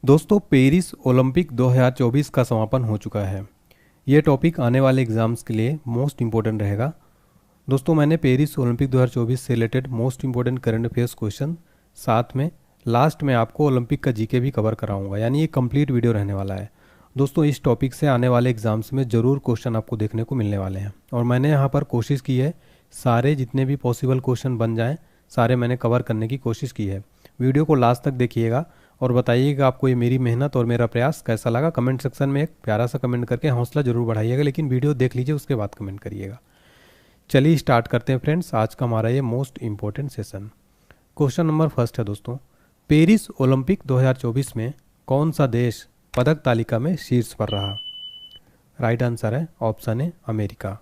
दोस्तों, Paris Olympic 2024 का समापन हो चुका है। ये टॉपिक आने वाले एग्ज़ाम्स के लिए मोस्ट इम्पोर्टेंट रहेगा। दोस्तों, मैंने पेरिस ओलंपिक 2024 से related most important current affairs question साथ में लास्ट में आपको ओलंपिक का जीके भी कवर कराऊंगा, यानी ये कंप्लीट वीडियो रहने वाला है। दोस्तों, इस टॉपिक से आने वाले एग्ज़ाम्स में ज़रूर क्वेश्चन आपको देखने को मिलने वाले हैं और मैंने यहाँ पर कोशिश की है सारे जितने भी पॉसिबल क्वेश्चन बन जाएँ सारे मैंने कवर करने की कोशिश की है। वीडियो को लास्ट तक देखिएगा और बताइएगा आपको ये मेरी मेहनत और मेरा प्रयास कैसा लगा। कमेंट सेक्शन में एक प्यारा सा कमेंट करके हौसला जरूर बढ़ाइएगा, लेकिन वीडियो देख लीजिए उसके बाद कमेंट करिएगा। चलिए स्टार्ट करते हैं फ्रेंड्स आज का हमारा ये most important session. Question number first है दोस्तों, पेरिस ओलंपिक 2024 में कौन सा देश पदक तालिका में शीर्ष पर रहा? राइट आंसर है ऑप्शन ए अमेरिका।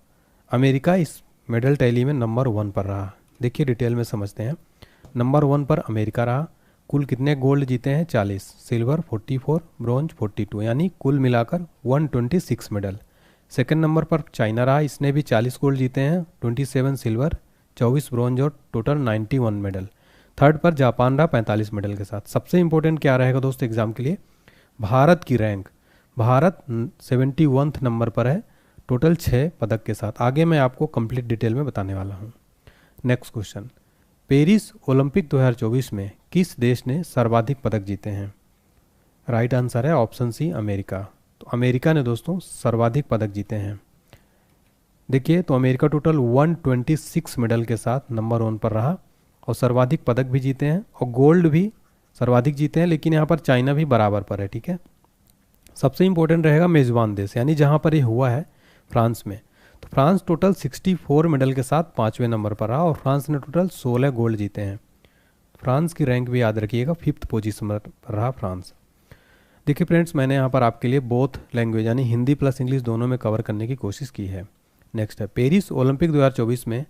अमेरिका इस मेडल टैली में नंबर 1 पर रहा। देखिए डिटेल में समझते हैं। नंबर 1 पर अमेरिका रहा। कुल कितने गोल्ड जीते हैं? 40, सिल्वर 44, ब्रॉन्ज 42, यानी कुल मिलाकर 126 मेडल। सेकंड नंबर पर चाइना रहा। इसने भी 40 गोल्ड जीते हैं, 27 सिल्वर, 24 ब्रॉन्ज और टोटल 91 मेडल। थर्ड पर जापान रहा 45 मेडल के साथ। सबसे इंपॉर्टेंट क्या रहेगा दोस्तों एग्जाम के लिए? भारत की रैंक। भारत 71 नंबर पर है टोटल 6 पदक के साथ। आगे मैं आपको कंप्लीट डिटेल में बताने वाला हूँ। नेक्स्ट क्वेश्चन, पेरिस ओलंपिक 2024 में किस देश ने सर्वाधिक पदक जीते हैं? राइट आंसर है ऑप्शन सी अमेरिका। तो अमेरिका ने दोस्तों सर्वाधिक पदक जीते हैं। देखिए तो अमेरिका टोटल 126 मेडल के साथ नंबर 1 पर रहा और सर्वाधिक पदक भी जीते हैं और गोल्ड भी सर्वाधिक जीते हैं, लेकिन यहाँ पर चाइना भी बराबर पर है। ठीक है, सबसे इंपॉर्टेंट रहेगा मेज़बान देश, यानी जहाँ पर ये हुआ है फ्रांस में। तो फ्रांस टोटल 64 मेडल के साथ 5वें नंबर पर रहा और फ्रांस ने टोटल 16 गोल्ड जीते हैं। फ्रांस की रैंक भी याद रखिएगा, 5th पोजीशन पर रहा फ्रांस। देखिए फ्रेंड्स, मैंने यहाँ पर आपके लिए बोथ लैंग्वेज यानी हिंदी प्लस इंग्लिश दोनों में कवर करने की कोशिश की है। नेक्स्ट है, पेरिस ओलंपिक 2024 में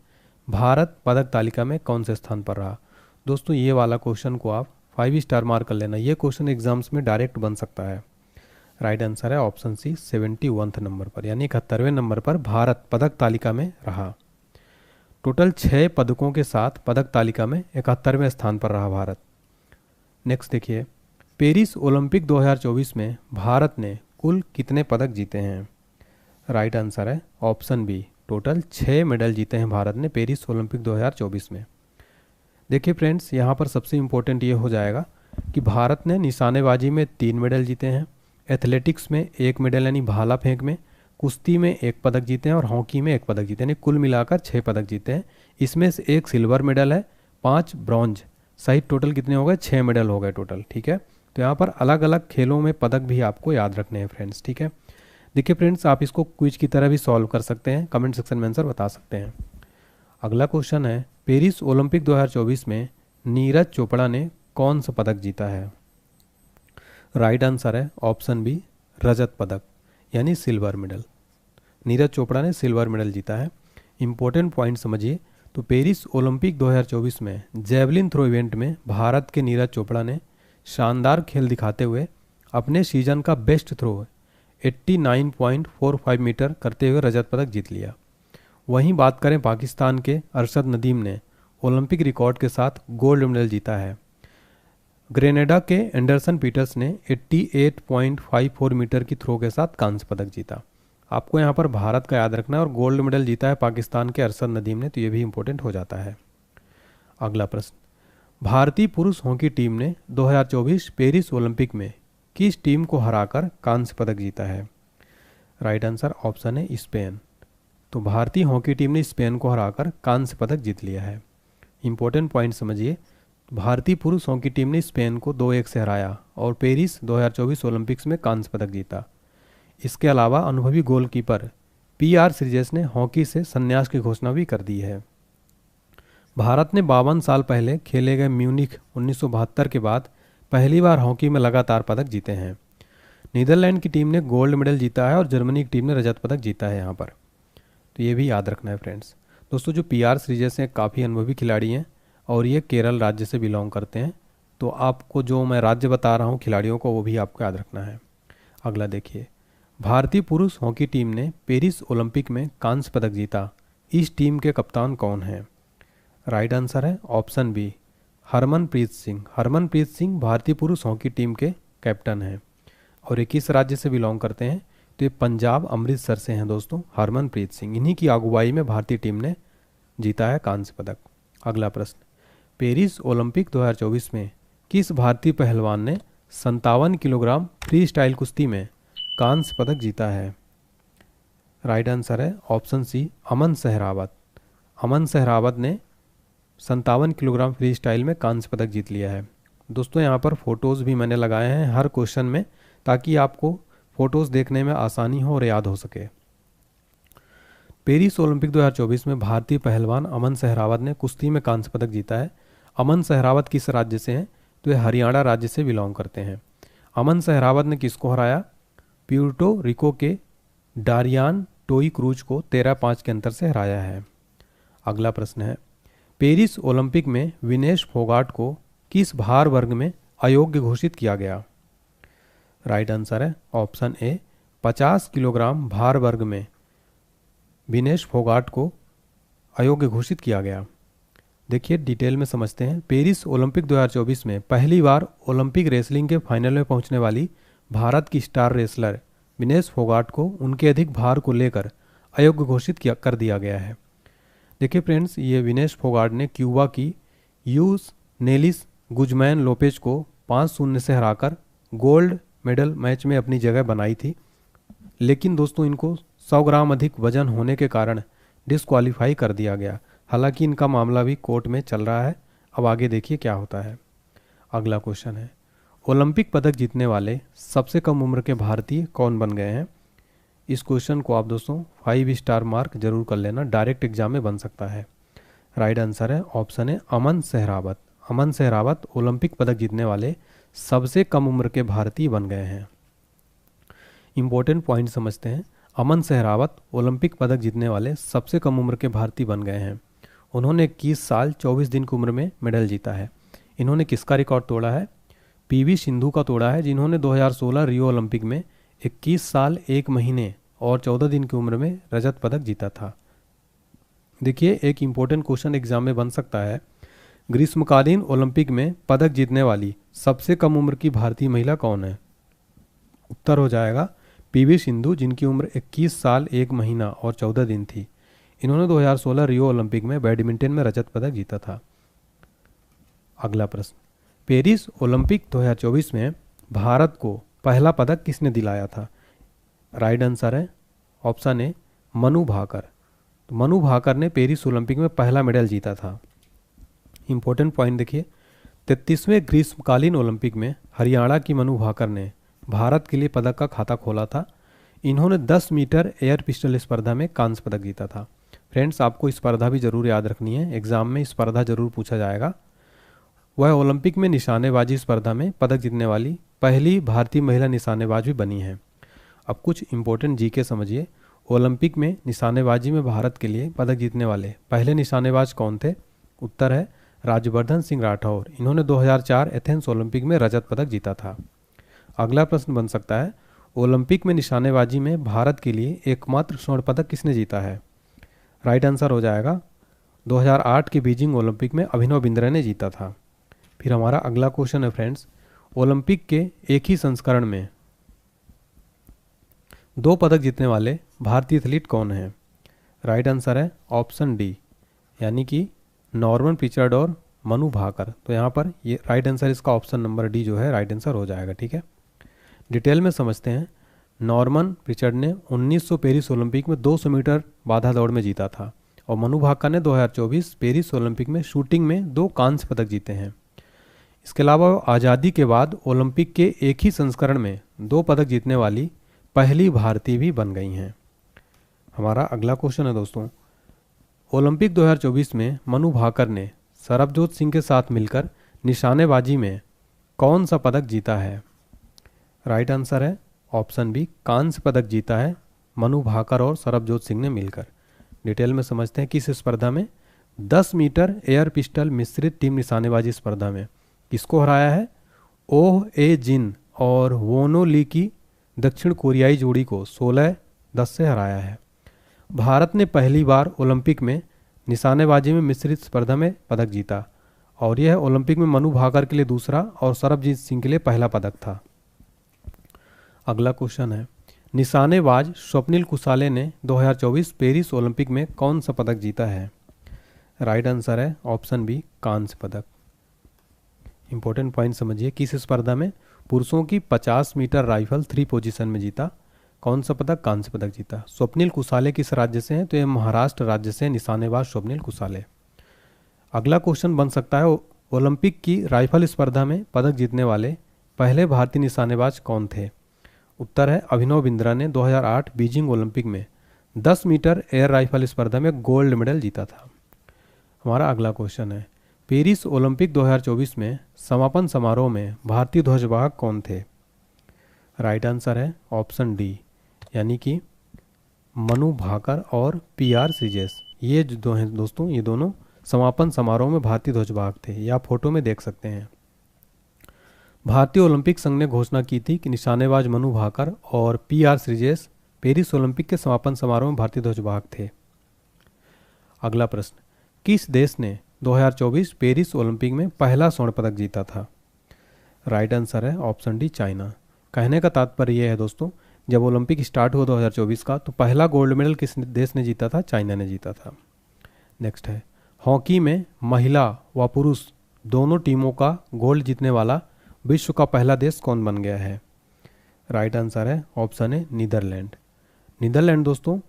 भारत पदक तालिका में कौन से स्थान पर रहा? दोस्तों ये वाला क्वेश्चन को आप 5 स्टार मार्क कर लेना, ये क्वेश्चन एग्जाम्स में डायरेक्ट बन सकता है। राइट आंसर है ऑप्शन सी 71 नंबर पर, यानी 71वें नंबर पर भारत पदक तालिका में रहा। टोटल 6 पदकों के साथ पदक तालिका में 71वें स्थान पर रहा भारत। नेक्स्ट देखिए, पेरिस ओलंपिक 2024 में भारत ने कुल कितने पदक जीते हैं? राइट आंसर है ऑप्शन बी, टोटल 6 मेडल जीते हैं भारत ने पेरिस ओलंपिक 2024 में। देखिए फ्रेंड्स, यहाँ पर सबसे इम्पोर्टेंट ये हो जाएगा कि भारत ने निशानेबाजी में 3 मेडल जीते हैं, एथलेटिक्स में 1 मेडल यानी भाला फेंक में, कुश्ती में 1 पदक जीते हैं और हॉकी में 1 पदक जीते हैं, यानी कुल मिलाकर 6 पदक जीते हैं। इसमें से 1 सिल्वर मेडल है, 5 ब्रॉन्ज, सहित टोटल कितने हो गए? 6 मेडल हो गए टोटल। ठीक है, तो यहाँ पर अलग अलग खेलों में पदक भी आपको याद रखने हैं फ्रेंड्स। ठीक है, देखिए फ्रेंड्स, आप इसको क्विज की तरह भी सॉल्व कर सकते हैं, कमेंट सेक्शन में आंसर बता सकते हैं। अगला क्वेश्चन है, पेरिस ओलंपिक 2024 में नीरज चोपड़ा ने कौन सा पदक जीता है? राइट आंसर है ऑप्शन बी, रजत पदक यानी सिल्वर मेडल। नीरज चोपड़ा ने सिल्वर मेडल जीता है। इंपॉर्टेंट पॉइंट समझिए, तो पेरिस ओलंपिक 2024 में जेवलिन थ्रो इवेंट में भारत के नीरज चोपड़ा ने शानदार खेल दिखाते हुए अपने सीजन का बेस्ट थ्रो 89.45 मीटर करते हुए रजत पदक जीत लिया। वहीं बात करें पाकिस्तान के अरशद नदीम ने ओलंपिक रिकॉर्ड के साथ गोल्ड मेडल जीता है। ग्रेनेडा के एंडरसन पीटर्स ने 88.54 मीटर की थ्रो के साथ कांस्य पदक जीता। आपको यहाँ पर भारत का याद रखना है और गोल्ड मेडल जीता है पाकिस्तान के अरशद नदीम ने, तो ये भी इंपॉर्टेंट हो जाता है। अगला प्रश्न, भारतीय पुरुष हॉकी टीम ने 2024 पेरिस ओलंपिक में किस टीम को हराकर कांस्य पदक जीता है? राइट आंसर ऑप्शन है स्पेन। तो भारतीय हॉकी टीम ने स्पेन को हराकर कांस्य पदक जीत लिया है। इंपॉर्टेंट पॉइंट समझिए, भारतीय पुरुष हॉकी टीम ने स्पेन को 2-1 से हराया और पेरिस 2024 ओलंपिक्स में कांस्य पदक जीता। इसके अलावा अनुभवी गोलकीपर PR श्रीजेश ने हॉकी से संन्यास की घोषणा भी कर दी है। भारत ने 52 साल पहले खेले गए म्यूनिख 1972 के बाद पहली बार हॉकी में लगातार पदक जीते हैं। नीदरलैंड की टीम ने गोल्ड मेडल जीता है और जर्मनी की टीम ने रजत पदक जीता है यहाँ पर, तो ये भी याद रखना है फ्रेंड्स। दोस्तों जो PR श्रीजेश हैं काफ़ी अनुभवी खिलाड़ी हैं और ये केरल राज्य से बिलोंग करते हैं, तो आपको जो मैं राज्य बता रहा हूँ खिलाड़ियों को वो भी आपको याद रखना है। अगला देखिए, भारतीय पुरुष हॉकी टीम ने पेरिस ओलंपिक में कांस्य पदक जीता। इस टीम के कप्तान कौन हैं? राइट आंसर है ऑप्शन बी, हरमनप्रीत सिंह। हरमनप्रीत सिंह भारतीय पुरुष हॉकी टीम के कैप्टन हैं। और ये किस राज्य से बिलोंग करते हैं? तो ये पंजाब अमृतसर से हैं दोस्तों, हरमनप्रीत सिंह। इन्हीं की अगुवाई में भारतीय टीम ने जीता है कांस्य पदक। अगला प्रश्न, पेरिस ओलंपिक 2024 में किस भारतीय पहलवान ने 57 किलोग्राम फ्री स्टाइल कुश्ती में कांस्य पदक जीता है? राइट आंसर है ऑप्शन सी, अमन सहरावत। अमन सहरावत ने 57 किलोग्राम फ्री स्टाइल में कांस्य पदक जीत लिया है। दोस्तों यहाँ पर फोटोज़ भी मैंने लगाए हैं हर क्वेश्चन में, ताकि आपको फ़ोटोज़ देखने में आसानी हो और याद हो सके। पेरिस ओलंपिक 2024 में भारतीय पहलवान अमन सहरावत ने कुश्ती में कांस्य पदक जीता है। अमन सहरावत किस राज्य से हैं? तो ये हरियाणा राज्य से बिलोंग करते हैं। अमन सहरावत ने किसको हराया? प्यूर्टो रिको के डारियान टोई क्रूज को 13-5 के अंतर से हराया है। अगला प्रश्न है, पेरिस ओलंपिक में विनेश फोगाट को किस भार वर्ग में अयोग्य घोषित किया गया? राइट आंसर है ऑप्शन ए, 50 किलोग्राम भार वर्ग में विनेश फोगाट को अयोग्य घोषित किया गया। देखिए डिटेल में समझते हैं। पेरिस ओलंपिक 2024 में पहली बार ओलंपिक रेसलिंग के फाइनल में पहुंचने वाली भारत की स्टार रेसलर विनेश फोगाट को उनके अधिक भार को लेकर अयोग्य घोषित कर दिया गया है। देखिए फ्रेंड्स, ये विनेश फोगाट ने क्यूबा की यूस नेलिस गुजमैन लोपेज को 5-0 से हराकर गोल्ड मेडल मैच में अपनी जगह बनाई थी। लेकिन दोस्तों इनको 100 ग्राम अधिक वजन होने के कारण डिस्क्वालीफाई कर दिया गया। हालांकि इनका मामला भी कोर्ट में चल रहा है। अब आगे देखिए क्या होता है। अगला क्वेश्चन है, ओलंपिक पदक जीतने वाले सबसे कम उम्र के भारतीय कौन बन गए हैं? इस क्वेश्चन को आप दोस्तों 5 स्टार मार्क जरूर कर लेना, डायरेक्ट एग्जाम में बन सकता है। राइट आंसर है ऑप्शन है अमन सहरावत। अमन सहरावत ओलंपिक पदक जीतने वाले सबसे कम उम्र के भारतीय बन गए हैं। इंपॉर्टेंट पॉइंट समझते हैं। अमन सहरावत ओलंपिक पदक जीतने वाले सबसे कम उम्र के भारतीय बन गए हैं। उन्होंने 21 साल 24 दिन की उम्र में मेडल जीता है। इन्होंने किसका रिकॉर्ड तोड़ा है? पीवी सिंधु का तोड़ा है, जिन्होंने 2016 रियो ओलंपिक में 21 साल 1 महीने और 14 दिन की उम्र में रजत पदक जीता था। देखिए एक इंपॉर्टेंट क्वेश्चन एग्जाम में बन सकता है, ग्रीष्मकालीन ओलंपिक में पदक जीतने वाली सबसे कम उम्र की भारतीय महिला कौन है? उत्तर हो जाएगा पीवी सिंधु, जिनकी उम्र 21 साल 1 महीना और 14 दिन थी। इन्होंने 2016 रियो ओलंपिक में बैडमिंटन में रजत पदक जीता था। अगला प्रश्न, पेरिस ओलंपिक 2024 में भारत को पहला पदक किसने दिलाया था? राइट आंसर है ऑप्शन ए, मनु भाकर। तो मनु भाकर ने पेरिस ओलंपिक में पहला मेडल जीता था। इंपॉर्टेंट पॉइंट देखिए, 33वें ग्रीष्मकालीन ओलंपिक में हरियाणा की मनु भाकर ने भारत के लिए पदक का खाता खोला था। इन्होंने 10 मीटर एयर पिस्टल स्पर्धा में कांस्य पदक जीता था। फ्रेंड्स आपको स्पर्धा भी जरूर याद रखनी है, एग्जाम में स्पर्धा जरूर पूछा जाएगा। वह ओलंपिक में निशानेबाजी स्पर्धा में पदक जीतने वाली पहली भारतीय महिला निशानेबाज भी बनी है। अब कुछ इंपॉर्टेंट जीके समझिए। ओलंपिक में निशानेबाजी में भारत के लिए पदक जीतने वाले पहले निशानेबाज कौन थे? उत्तर है राज्यवर्धन सिंह राठौर। इन्होंने 2004 एथेंस ओलंपिक में रजत पदक जीता था। अगला प्रश्न बन सकता है, ओलंपिक में निशानेबाजी में भारत के लिए एकमात्र स्वर्ण पदक किसने जीता है? राइट आंसर हो जाएगा 2008 के बीजिंग ओलंपिक में अभिनव बिंद्रा ने जीता था। फिर हमारा अगला क्वेश्चन है फ्रेंड्स, ओलंपिक के एक ही संस्करण में 2 पदक जीतने वाले भारतीय एथलीट कौन हैं? राइट आंसर है ऑप्शन डी, यानी कि नॉर्मन पिचर्ड और मनु भाकर। तो यहाँ पर ये राइट आंसर, इसका ऑप्शन नंबर डी जो है राइट आंसर हो जाएगा। ठीक है, डिटेल में समझते हैं। नॉर्मन पिचर्ड ने 1900 पेरिस ओलंपिक में 200 मीटर बाधा दौड़ में जीता था और मनु भाकर ने 2024 पेरिस ओलंपिक में शूटिंग में 2 कांस्य पदक जीते हैं। इसके अलावा आज़ादी के बाद ओलंपिक के एक ही संस्करण में 2 पदक जीतने वाली पहली भारतीय भी बन गई हैं। हमारा अगला क्वेश्चन है दोस्तों, ओलंपिक 2024 में मनु भाकर ने सरबजोत सिंह के साथ मिलकर निशानेबाजी में कौन सा पदक जीता है? राइट आंसर है ऑप्शन बी, कांस्य पदक जीता है मनु भाकर और सरबजोत सिंह ने मिलकर। डिटेल में समझते हैं किस स्पर्धा में? 10 मीटर एयर पिस्टल मिश्रित टीम निशानेबाजी स्पर्धा में किसको हराया है? ओह ए जिन और वोनो ली की दक्षिण कोरियाई जोड़ी को 16-10 से हराया है। भारत ने पहली बार ओलंपिक में निशानेबाजी में मिश्रित स्पर्धा में पदक जीता और यह ओलंपिक में मनु भाकर के लिए दूसरा और सरबजीत सिंह के लिए पहला पदक था। अगला क्वेश्चन है, निशानेबाज स्वप्निल कुसाले ने 2024 पेरिस ओलंपिक में कौन सा पदक जीता है? राइट आंसर है ऑप्शन बी, कांस्य पदक। इंपॉर्टेंट पॉइंट समझिए, किस स्पर्धा में? पुरुषों की 50 मीटर राइफल 3 पोजीशन में जीता। कौन सा पदक? कांस्य पदक जीता। स्वप्निल कुसाले किस राज्य से हैं? तो ये महाराष्ट्र राज्य से निशानेबाज स्वप्निल कुसाले। अगला क्वेश्चन बन सकता है, ओलंपिक की राइफल स्पर्धा में पदक जीतने वाले पहले भारतीय निशानेबाज कौन थे? उत्तर है अभिनव बिंद्रा ने 2008 बीजिंग ओलंपिक में 10 मीटर एयर राइफल स्पर्धा में गोल्ड मेडल जीता था। हमारा अगला क्वेश्चन है, पेरिस ओलंपिक 2024 में समापन समारोह में भारतीय ध्वजवाहक कौन थे? राइट आंसर है ऑप्शन डी, यानी कि मनु भाकर और PR श्रीजेश। ये जो दो हैं दोस्तों, ये दोनों समापन समारोह में भारतीय ध्वजवाहक थे। ये आप फोटो में देख सकते हैं। भारतीय ओलंपिक संघ ने घोषणा की थी कि निशानेबाज मनु भाकर और PR श्रीजेश पेरिस ओलंपिक के समापन समारोह में भारतीय ध्वजवाहक थे। अगला प्रश्न, किस देश ने 2024 पेरिस ओलंपिक में पहला स्वर्ण पदक जीता था? राइट आंसर है ऑप्शन डी, चाइना। कहने का तात्पर्य यह है दोस्तों, जब ओलंपिक स्टार्ट हुआ 2024 का, तो पहला गोल्ड मेडल किस देश ने जीता था? चाइना ने जीता था। नेक्स्ट है, हॉकी में महिला व पुरुष दोनों टीमों का गोल्ड जीतने वाला विश्व का पहला देश कौन बन गया है? राइट आंसर है ऑप्शन ए, नीदरलैंड। नीदरलैंड दोस्तों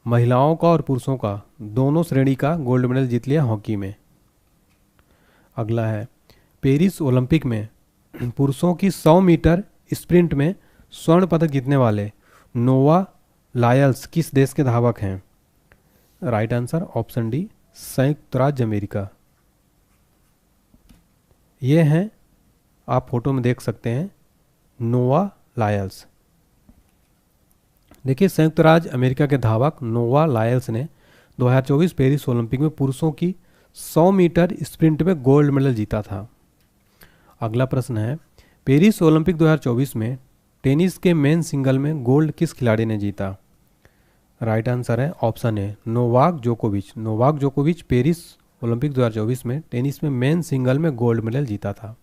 महिलाओं का और पुरुषों का दोनों श्रेणी का गोल्ड मेडल जीत लिया हॉकी में। अगला है, पेरिस ओलंपिक में पुरुषों की 100 मीटर स्प्रिंट में स्वर्ण पदक जीतने वाले नोवा लायल्स किस देश के धावक हैं? राइट आंसर ऑप्शन डी, संयुक्त राज्य अमेरिका। ये हैं, आप फोटो में देख सकते हैं, नोवा लायल्स। देखिए, संयुक्त राज्य अमेरिका के धावक नोवा लायल्स ने 2024 पेरिस ओलंपिक में पुरुषों की 100 मीटर स्प्रिंट में गोल्ड मेडल जीता था। अगला प्रश्न है, पेरिस ओलंपिक 2024 में टेनिस के मेन सिंगल में गोल्ड किस खिलाड़ी ने जीता? राइट आंसर है ऑप्शन ए, नोवाक जोकोविच। नोवाक जोकोविच पेरिस ओलंपिक 2024 में टेनिस में मेन सिंगल में गोल्ड मेडल जीता था।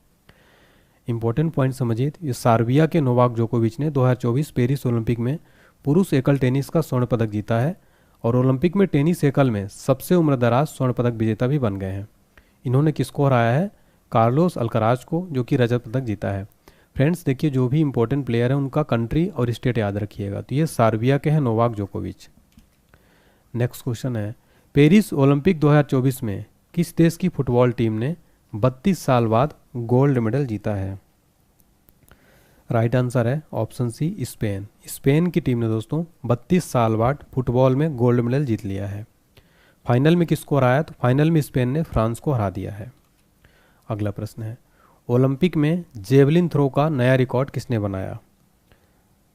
इंपॉर्टेंट पॉइंट समझिए, ये सर्बिया के नोवाक जोकोविच ने 2024 पेरिस ओलंपिक में पुरुष एकल टेनिस का स्वर्ण पदक जीता है और ओलंपिक में टेनिस एकल में सबसे उम्रदराज स्वर्ण पदक विजेता भी बन गए हैं। इन्होंने किसको हराया है? कार्लोस अल्कराज को, जो कि रजत पदक जीता है। फ्रेंड्स देखिए, जो भी इंपॉर्टेंट प्लेयर है उनका कंट्री और स्टेट याद रखिएगा। तो ये सर्बिया के हैं नोवाक जोकोविच। नेक्स्ट क्वेश्चन है, पेरिस ओलंपिक 2024 में किस देश की फुटबॉल टीम ने 32 साल बाद गोल्ड मेडल जीता है? राइट आंसर है ऑप्शन सी, स्पेन। स्पेन की टीम ने दोस्तों 32 साल बाद फुटबॉल में गोल्ड मेडल जीत लिया है। फाइनल में किसको हराया? तो फाइनल में स्पेन ने फ्रांस को हरा दिया है। अगला प्रश्न है, ओलंपिक में जेवलिन थ्रो का नया रिकॉर्ड किसने बनाया?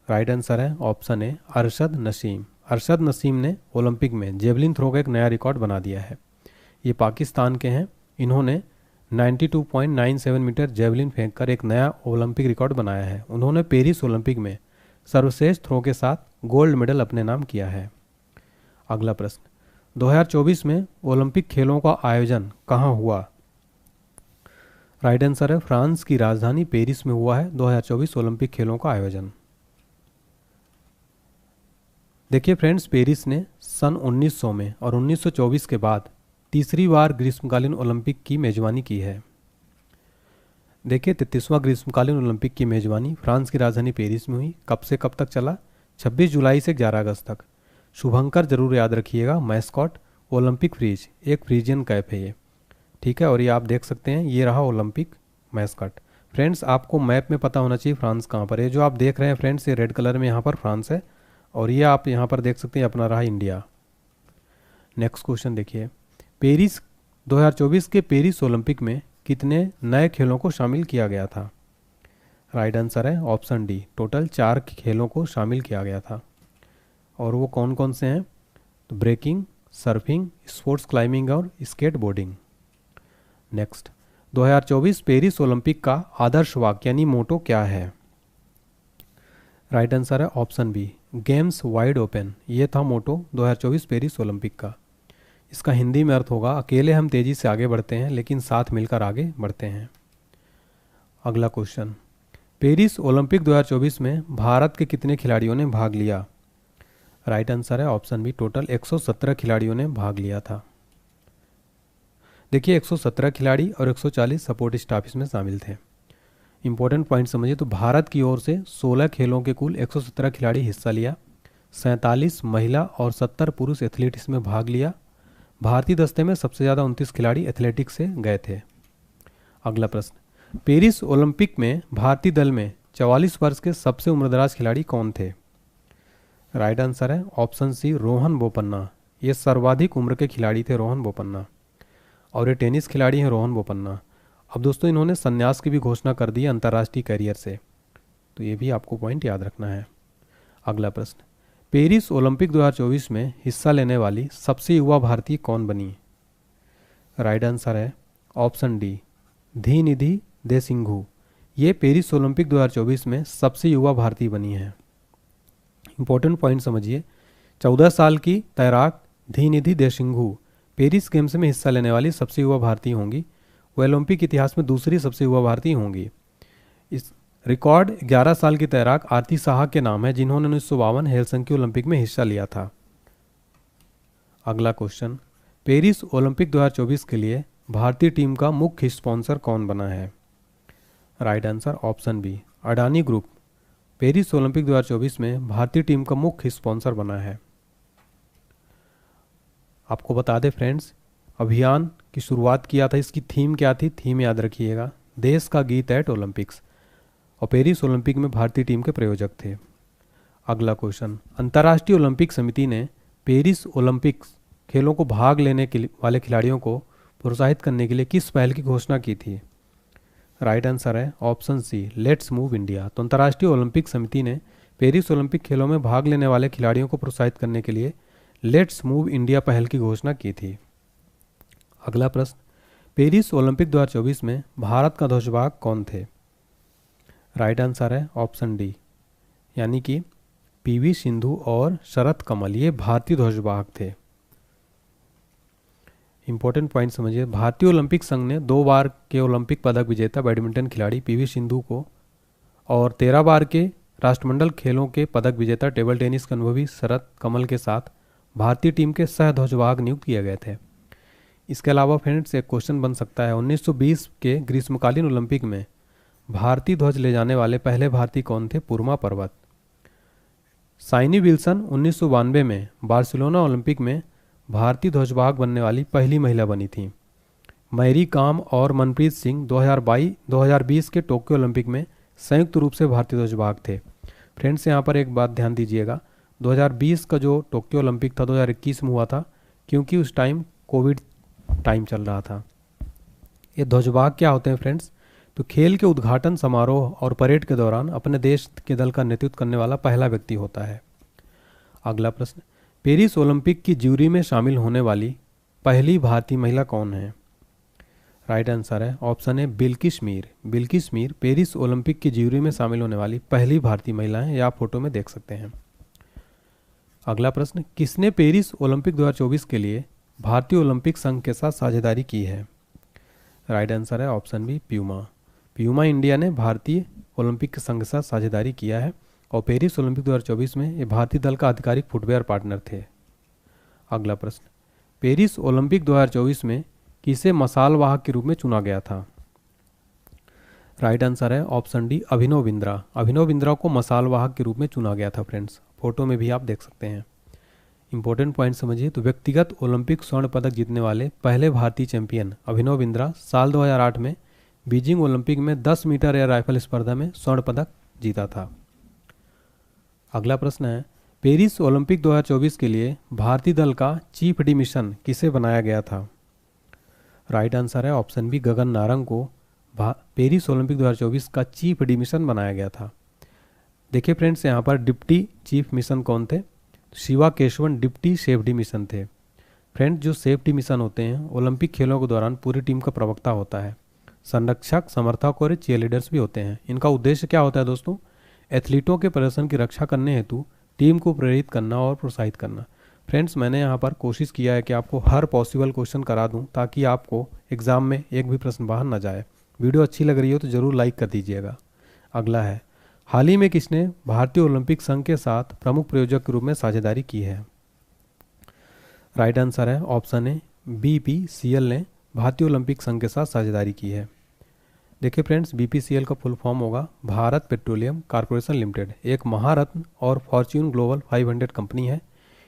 राइट आंसर है ऑप्शन ए, अरशद नसीम। अरशद नसीम ने ओलंपिक में जेवलिन थ्रो का एक नया रिकॉर्ड बना दिया है। ये पाकिस्तान के हैं। इन्होंने 92.97 मीटर जेवलिन फेंककर एक नया ओलंपिक रिकॉर्ड बनाया है। उन्होंने पेरिस ओलंपिक में सर्वश्रेष्ठ थ्रो के साथ गोल्ड मेडल अपने नाम किया है। अगला प्रश्न, 2024 में ओलंपिक खेलों का आयोजन कहाँ हुआ? राइट आंसर है फ्रांस की राजधानी पेरिस में हुआ है 2024 ओलंपिक खेलों का आयोजन। देखिए फ्रेंड्स, पेरिस ने सन 1900 में और 1924 के बाद तीसरी बार ग्रीष्मकालीन ओलंपिक की मेजबानी की है। देखिए 33वां ग्रीष्मकालीन ओलंपिक की मेजबानी फ्रांस की राजधानी पेरिस में हुई। कब से कब तक चला? 26 जुलाई से 11 अगस्त तक। शुभंकर जरूर याद रखिएगा। मैस्कॉट ओलंपिक फ्रीज, एक फ्रीजियन कैप है ये, ठीक है। और ये आप देख सकते हैं, ये रहा ओलंपिक मैस्कॉट। फ्रेंड्स आपको मैप में पता होना चाहिए फ्रांस कहाँ पर है। जो आप देख रहे हैं फ्रेंड्स, ये रेड कलर में यहाँ पर फ्रांस है और ये आप यहाँ पर देख सकते हैं अपना रहा इंडिया। नेक्स्ट क्वेश्चन देखिए, पेरिस 2024 के पेरिस ओलंपिक में कितने नए खेलों को शामिल किया गया था? राइट आंसर है ऑप्शन डी, टोटल 4 खेलों को शामिल किया गया था। और वो कौन कौन से हैं? तो ब्रेकिंग, सर्फिंग, स्पोर्ट्स क्लाइंबिंग और skateboarding. Next, 2024 Paris Olympic का आदर्श वाक्य यानी मोटो क्या है? राइट आंसर है option B, games wide open. ये था मोटो 2024 पेरिस ओलंपिक का। इसका हिंदी में अर्थ होगा, अकेले हम तेज़ी से आगे बढ़ते हैं लेकिन साथ मिलकर आगे बढ़ते हैं। अगला क्वेश्चन, पेरिस ओलंपिक 2024 में भारत के कितने खिलाड़ियों ने भाग लिया? राइट आंसर है ऑप्शन बी, टोटल 117 खिलाड़ियों ने भाग लिया था। देखिए 117 खिलाड़ी और 140 सपोर्ट स्टाफ इसमें शामिल थे। इंपॉर्टेंट पॉइंट समझिए, तो भारत की ओर से 16 खेलों के कुल 117 खिलाड़ी हिस्सा लिया। 47 महिला और 70 पुरुष एथलीट इसमें भाग लिया। भारतीय दस्ते में सबसे ज़्यादा 29 खिलाड़ी एथलेटिक्स से गए थे। अगला प्रश्न, पेरिस ओलंपिक में भारतीय दल में 44 वर्ष के सबसे उम्रदराज खिलाड़ी कौन थे? राइट आंसर है ऑप्शन सी, रोहन बोपन्ना। ये सर्वाधिक उम्र के खिलाड़ी थे रोहन बोपन्ना, और ये टेनिस खिलाड़ी हैं रोहन बोपन्ना। अब दोस्तों इन्होंने संन्यास की भी घोषणा कर दी अंतर्राष्ट्रीय करियर से, तो ये भी आपको पॉइंट याद रखना है। अगला प्रश्न, पेरिस ओलंपिक 2024 में हिस्सा लेने वाली सबसे युवा भारतीय कौन बनी? राइट आंसर है ऑप्शन डी, धीनिधि देसिंघु। ये पेरिस ओलंपिक 2024 में सबसे युवा भारतीय बनी है। इंपॉर्टेंट पॉइंट समझिए, 14 साल की तैराक धीनिधि देसिंघु पेरिस गेम्स में हिस्सा लेने वाली सबसे युवा भारतीय होंगी। वह ओलंपिक इतिहास में दूसरी सबसे युवा भारतीय होंगी। इस रिकॉर्ड 11 साल की तैराक आरती साहा के नाम है, जिन्होंने 1952 हेलसिंकी ओलंपिक में हिस्सा लिया था। अगला क्वेश्चन, पेरिस ओलंपिक 2024 के लिए भारतीय टीम का मुख्य स्पॉन्सर कौन बना है? Right answer option B, Adani group Paris Olympic 2024 में भारतीय टीम का मुख्य स्पॉन्सर बना है। आपको बता दें फ्रेंड्स, अभियान की शुरुआत किया था, इसकी थीम क्या थी? थीम याद रखिएगा, देश का गीत एट ओलंपिक्स, और पेरिस ओलंपिक में भारतीय टीम के प्रायोजक थे। अगला क्वेश्चन, अंतर्राष्ट्रीय ओलंपिक समिति ने पेरिस ओलंपिक्स खेलों को भाग लेने के वाले खिलाड़ियों को प्रोत्साहित करने के लिए किस पहल की घोषणा की थी? राइट आंसर है option C, let's move India. तो अंतर्राष्ट्रीय ओलंपिक समिति ने पेरिस ओलंपिक खेलों में भाग लेने वाले खिलाड़ियों को प्रोत्साहित करने के लिए लेट्स मूव इंडिया पहल की घोषणा की थी। अगला प्रश्न, पेरिस ओलंपिक 2024 में भारत का ध्वजवाहक कौन थे? राइट आंसर है ऑप्शन डी, यानी कि पीवी सिंधु और शरत कमल, ये भारतीय ध्वजवाहक थे। इंपॉर्टेंट पॉइंट समझिए, भारतीय ओलंपिक संघ ने 2 बार के ओलंपिक पदक विजेता बैडमिंटन खिलाड़ी पीवी सिंधु को और 13 बार के राष्ट्रमंडल खेलों के पदक विजेता टेबल टेनिस के अनुभवी शरत कमल के साथ भारतीय टीम के सह ध्वजवाहक नियुक्त किए गए थे। इसके अलावा फ्रेंड्स एक क्वेश्चन बन सकता है, 1920 के ग्रीष्मकालीन ओलंपिक में भारतीय ध्वज ले जाने वाले पहले भारतीय कौन थे? पुरमा पर्वत। साइनी विल्सन 1992 में बार्सिलोना ओलंपिक में भारतीय ध्वजवाहक बनने वाली पहली महिला बनी थी। मैरी कॉम और मनप्रीत सिंह 2020 के टोक्यो ओलंपिक में संयुक्त रूप से भारतीय ध्वजवाहक थे। फ्रेंड्स यहाँ पर एक बात ध्यान दीजिएगा, 2020 का जो टोक्यो ओलंपिक था 2021 में हुआ था, क्योंकि उस टाइम कोविड टाइम चल रहा था। ये ध्वजवाहक क्या होते हैं फ्रेंड्स? तो खेल के उद्घाटन समारोह और परेड के दौरान अपने देश के दल का नेतृत्व करने वाला पहला व्यक्ति होता है। अगला प्रश्न, पेरिस ओलंपिक की ज्यूरी में शामिल होने वाली पहली भारतीय महिला कौन है? राइट आंसर है option A, Bilkis Mir. Bilkis Mir Paris Olympic की ज्यूरी में शामिल होने वाली पहली भारतीय महिला है, यह आप फोटो में देख सकते हैं। अगला प्रश्न, किसने पेरिस ओलंपिक 2024 के लिए भारतीय ओलंपिक संघ के साथ साझेदारी की है? राइट आंसर है option B, Puma. Puma India ने भारतीय ओलंपिक संघ के साथ साझेदारी किया है और पेरिस ओलंपिक 2024 में ये भारतीय दल का आधिकारिक फुटवेयर पार्टनर थे। अगला प्रश्न, पेरिस ओलंपिक 2024 में किसे मसाल वाहक के रूप में चुना गया था? राइट आंसर है ऑप्शन डी, अभिनव बिंद्रा। अभिनव बिंद्रा को मसाल वाहक के रूप में चुना गया था फ्रेंड्स, फोटो में भी आप देख सकते हैं। इंपॉर्टेंट पॉइंट समझिए, तो व्यक्तिगत ओलंपिक स्वर्ण पदक जीतने वाले पहले भारतीय चैंपियन अभिनव बिंद्रा साल 2008 में बीजिंग ओलंपिक में 10 मीटर एयर राइफल स्पर्धा में स्वर्ण पदक जीता था। अगला प्रश्न है, पेरिस ओलंपिक 2024 के लिए भारतीय दल का चीफ एडिमिशन किसे बनाया गया था? राइट आंसर है ऑप्शन बी, गगन नारंग को पेरिस ओलंपिक 2024 का चीफ एडिमिशन बनाया गया था। देखिए फ्रेंड्स, यहाँ पर डिप्टी चीफ मिशन कौन थे? Shiva Keshavan deputy safety mission थे। फ्रेंड्स, जो सेफ्टी मिशन होते हैं ओलंपिक खेलों के दौरान पूरी टीम का प्रवक्ता होता है, संरक्षक, समर्थक और चीयरलीडर्स भी होते हैं। इनका उद्देश्य क्या होता है दोस्तों? एथलीटों के प्रदर्शन की रक्षा करने हेतु टीम को प्रेरित करना और प्रोत्साहित करना। फ्रेंड्स, मैंने यहाँ पर कोशिश किया है कि आपको हर पॉसिबल क्वेश्चन करा दूँ ताकि आपको एग्जाम में एक भी प्रश्न बाहर न जाए। वीडियो अच्छी लग रही हो तो ज़रूर लाइक कर दीजिएगा। अगला है, हाल ही में किसने भारतीय ओलंपिक संघ के साथ प्रमुख प्रायोजक के रूप में साझेदारी की है? राइट आंसर है ऑप्शन ए, BPCL ने भारतीय ओलंपिक संघ के साथ साझेदारी की है। देखिए फ्रेंड्स, BPCL का फुल फॉर्म होगा भारत पेट्रोलियम कॉर्पोरेशन लिमिटेड, एक महारत्न और फॉर्च्यून ग्लोबल 500 कंपनी है।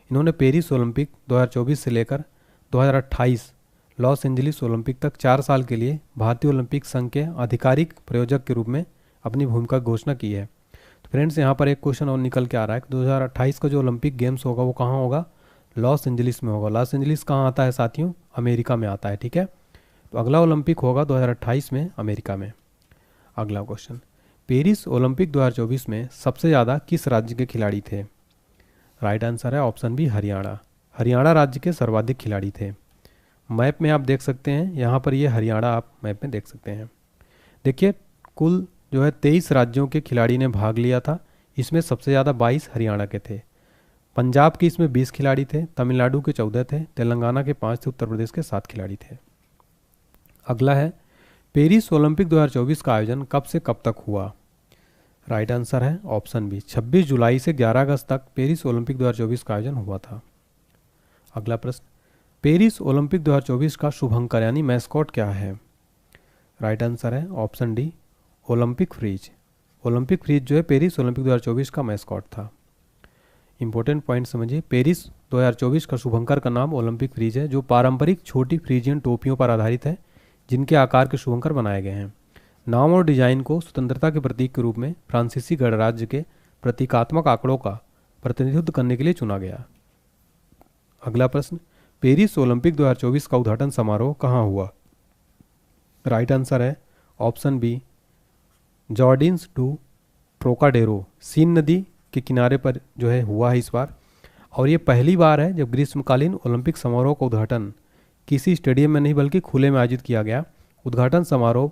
इन्होंने पेरिस ओलंपिक 2024 से लेकर 2028 लॉस एंजलिस ओलंपिक तक 4 साल के लिए भारतीय ओलंपिक संघ के आधिकारिक प्रायोजक के रूप में अपनी भूमिका की घोषणा की है। तो फ्रेंड्स, यहाँ पर एक क्वेश्चन और निकल के आ रहा है कि 2028 का जो ओलंपिक गेम्स होगा वो कहाँ होगा? लॉस एंजलिस में होगा। लॉस एंजलिस कहाँ आता है साथियों? अमेरिका में आता है, ठीक है। तो अगला ओलंपिक होगा 2028 में अमेरिका में। अगला क्वेश्चन, पेरिस ओलंपिक 2024 में सबसे ज़्यादा किस राज्य के खिलाड़ी थे? राइट आंसर है ऑप्शन बी, हरियाणा। हरियाणा राज्य के सर्वाधिक खिलाड़ी थे। मैप में आप देख सकते हैं, यहाँ पर ये हरियाणा आप मैप में देख सकते हैं। देखिए, कुल जो है 23 राज्यों के खिलाड़ी ने भाग लिया था। इसमें सबसे ज़्यादा 22 हरियाणा के थे। पंजाब के इसमें 20 खिलाड़ी थे, तमिलनाडु के 14 थे, तेलंगाना के 5 थे, उत्तर प्रदेश के 7 खिलाड़ी थे। अगला है, पेरिस ओलंपिक 2024 का आयोजन कब से कब तक हुआ? राइट आंसर है ऑप्शन बी, 26 जुलाई से 11 अगस्त तक पेरिस ओलंपिक 2024 का आयोजन हुआ था। अगला प्रश्न, पेरिस ओलंपिक 2024 का शुभंकर यानी मैस्कॉट क्या है? राइट आंसर है option D, Olympic Phryge. Olympic Phryge जो है पेरिस ओलंपिक 2024 का मैस्कॉट था। इंपॉर्टेंट पॉइंट समझिए, पेरिस 2024 का शुभंकर का नाम ओलंपिक फ्रीज है, जो पारंपरिक छोटी फ्रीजियन टोपियों पर आधारित है जिनके आकार के शुभंकर बनाए गए हैं। नाम और डिजाइन को स्वतंत्रता के प्रतीक के रूप में फ्रांसीसी गणराज्य के प्रतीकात्मक आंकड़ों का प्रतिनिधित्व करने के लिए चुना गया। अगला प्रश्न, पेरिस ओलंपिक 2024 का उद्घाटन समारोह कहाँ हुआ? राइट आंसर है option B, Jardins du Trocadero, Seine नदी के किनारे पर जो है हुआ है इस बार। और ये पहली बार है जब ग्रीष्मकालीन ओलंपिक समारोह का उद्घाटन किसी स्टेडियम में नहीं बल्कि खुले में आयोजित किया गया। उद्घाटन समारोह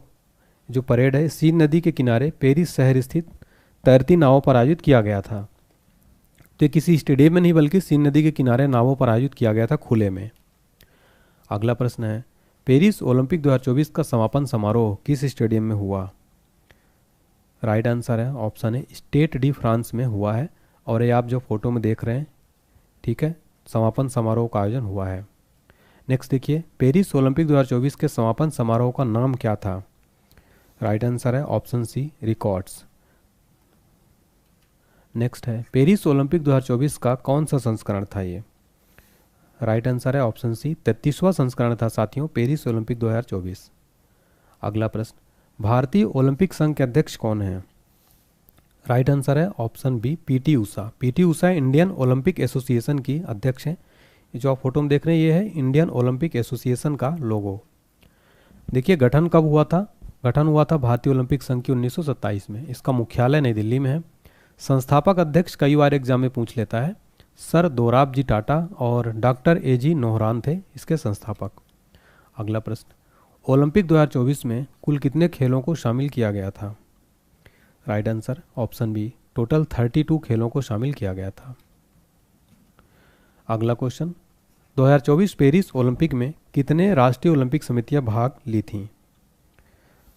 जो परेड है सीन नदी के किनारे पेरिस शहर स्थित तैरती नावों पर आयोजित किया गया था। तो किसी स्टेडियम में नहीं बल्कि सीन नदी के किनारे नावों पर आयोजित किया गया था खुले में। अगला प्रश्न है, पेरिस ओलंपिक 2024 का समापन समारोह किस स्टेडियम में हुआ? राइट आंसर है ऑप्शन है, स्टेड डी फ्रांस में हुआ है। और ये आप जो फोटो में देख रहे हैं, ठीक है, समापन समारोह का आयोजन हुआ है। नेक्स्ट देखिए, पेरिस ओलंपिक 2024 के समापन समारोह का नाम क्या था? राइट आंसर है ऑप्शन सी, रिकॉर्ड्स। नेक्स्ट है, पेरिस ओलंपिक 2024 का कौन सा संस्करण था ये? राइट आंसर है ऑप्शन सी, 33वां संस्करण था साथियों पेरिस ओलंपिक 2024। अगला प्रश्न, भारतीय ओलंपिक संघ के अध्यक्ष कौन हैं? राइट आंसर है option B, PT Usha. PT Usha Indian Olympic Association की अध्यक्ष हैं। जो आप फोटो में देख रहे हैं ये है इंडियन ओलंपिक एसोसिएशन का लोगो। देखिए, गठन कब हुआ था? गठन हुआ था भारतीय ओलंपिक संघ की 1927 में। इसका मुख्यालय नई दिल्ली में है। संस्थापक अध्यक्ष कई बार एग्जाम में पूछ लेता है, सर दोराबजी टाटा और डॉक्टर AG नोहरान थे इसके संस्थापक। अगला प्रश्न, ओलंपिक 2024 में कुल कितने खेलों को शामिल किया गया था? Right answer option B, total 32 खेलों को शामिल किया गया था। अगला क्वेश्चन, 2024 पेरिस ओलंपिक में कितने राष्ट्रीय ओलंपिक समितियां भाग ली थीं?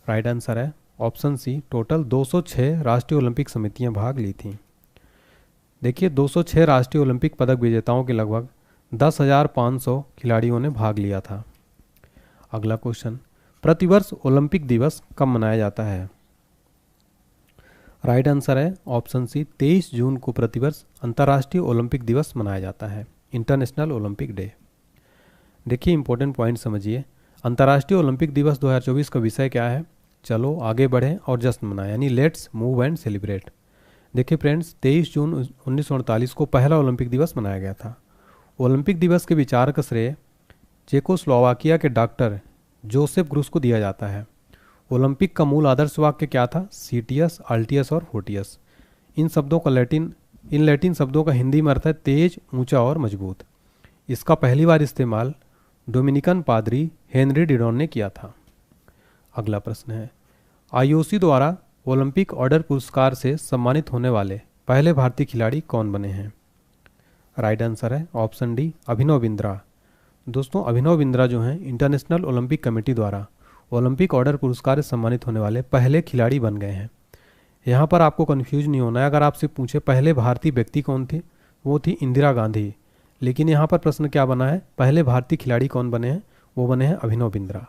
राइट आंसर है ऑप्शन सी, टोटल 206 राष्ट्रीय ओलंपिक समितियां भाग ली थीं। देखिए, 206 राष्ट्रीय ओलंपिक पदक विजेताओं के लगभग 10,500 खिलाड़ियों ने भाग लिया था। अगला क्वेश्चन, प्रतिवर्ष ओलंपिक दिवस कब मनाया जाता है? राइट आंसर है ऑप्शन सी, 23 जून को प्रतिवर्ष अंतर्राष्ट्रीय ओलंपिक दिवस मनाया जाता है, इंटरनेशनल ओलंपिक डे। देखिए, इंपॉर्टेंट पॉइंट समझिए, अंतर्राष्ट्रीय ओलंपिक दिवस 2024 का विषय क्या है? चलो आगे बढ़ें और जश्न मनाएं, यानी लेट्स मूव एंड सेलिब्रेट। देखिए फ्रेंड्स, 23 जून 1948 को पहला ओलंपिक दिवस मनाया गया था। ओलंपिक दिवस के विचार का श्रेय चेकोस्लोवाकिया के डॉक्टर जोसेफ ग्रुस को दिया जाता है। ओलंपिक का मूल आदर्श वाक्य क्या था? सीटियस, अल्टियस और फोर्टियस। इन लैटिन शब्दों का हिंदी में अर्थ है तेज, ऊंचा और मजबूत। इसका पहली बार इस्तेमाल डोमिनिकन पादरी हेनरी डिडॉन ने किया था। अगला प्रश्न है, IOC द्वारा ओलंपिक ऑर्डर पुरस्कार से सम्मानित होने वाले पहले भारतीय खिलाड़ी कौन बने हैं? राइट आंसर है ऑप्शन डी, अभिनव बिंद्रा। दोस्तों, अभिनव बिंद्रा जो हैं इंटरनेशनल ओलंपिक कमेटी द्वारा ओलंपिक ऑर्डर पुरस्कार से सम्मानित होने वाले पहले खिलाड़ी बन गए हैं। यहाँ पर आपको कन्फ्यूज नहीं होना है। अगर आपसे पूछे पहले भारतीय व्यक्ति कौन थे, वो थी इंदिरा गांधी। लेकिन यहाँ पर प्रश्न क्या बना है, पहले भारतीय खिलाड़ी कौन बने हैं, वो बने हैं अभिनव बिंद्रा।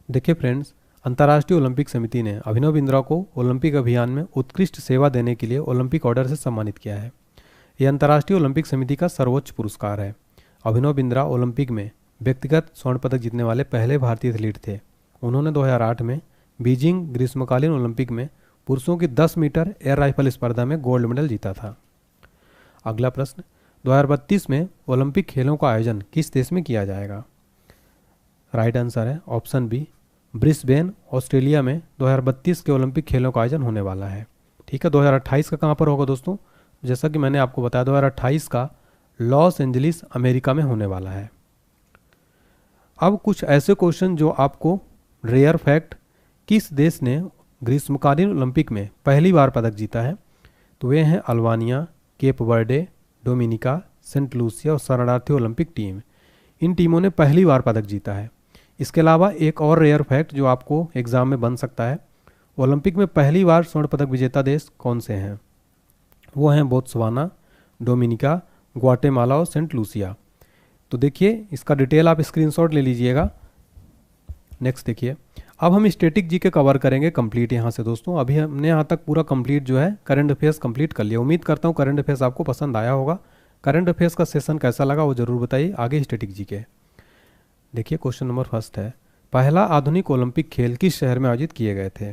देखिए फ्रेंड्स, अंतर्राष्ट्रीय ओलंपिक समिति ने अभिनव बिंद्रा को ओलंपिक अभियान में उत्कृष्ट सेवा देने के लिए ओलंपिक ऑर्डर से सम्मानित किया है। यह अंतर्राष्ट्रीय ओलंपिक समिति का सर्वोच्च पुरस्कार है। अभिनव बिंद्रा ओलंपिक में व्यक्तिगत स्वर्ण पदक जीतने वाले पहले भारतीय एथलीट थे। उन्होंने 2008 में बीजिंग ग्रीष्मकालीन ओलंपिक में पुरुषों की 10 मीटर एयर राइफल स्पर्धा में गोल्ड मेडल जीता था। अगला प्रश्न, 2032 में ओलंपिक खेलों का आयोजन किस देश में किया जाएगा? राइट आंसर है ऑप्शन बी, ब्रिस्बेन ऑस्ट्रेलिया में 2032 के ओलंपिक खेलों का आयोजन होने वाला है। ठीक है, 2028 का कहाँ पर होगा दोस्तों? जैसा कि मैंने आपको बताया 2028 का लॉस एंजलिस अमेरिका में होने वाला है। अब कुछ ऐसे क्वेश्चन जो आपको रेयर फैक्ट, किस देश ने ग्रीष्मकालीन ओलंपिक में पहली बार पदक जीता है? तो वे हैं Albania, Cape Verde, Dominica, Saint Lucia और शरणार्थी ओलंपिक टीम। इन टीमों ने पहली बार पदक जीता है। इसके अलावा एक और रेयर फैक्ट जो आपको एग्जाम में बन सकता है, ओलंपिक में पहली बार स्वर्ण पदक विजेता देश कौन से हैं? वो हैं बोत्सवाना, डोमिनिका, ग्वाटेमाला और सेंट लूसिया। तो देखिए, इसका डिटेल आप स्क्रीनशॉट ले लीजिएगा। नेक्स्ट देखिए, अब हम स्टैटिक जी के कवर करेंगे कंप्लीट यहाँ से दोस्तों। अभी हमने यहाँ तक पूरा कंप्लीट जो है करंट अफेयर्स कंप्लीट कर लिया। उम्मीद करता हूँ करंट अफेयर्स आपको पसंद आया होगा। करंट अफेयर्स का सेशन कैसा लगा वो जरूर बताइए। आगे स्टैटिक जी के देखिए, क्वेश्चन नंबर फर्स्ट है, पहला आधुनिक ओलंपिक खेल किस शहर में आयोजित किए गए थे?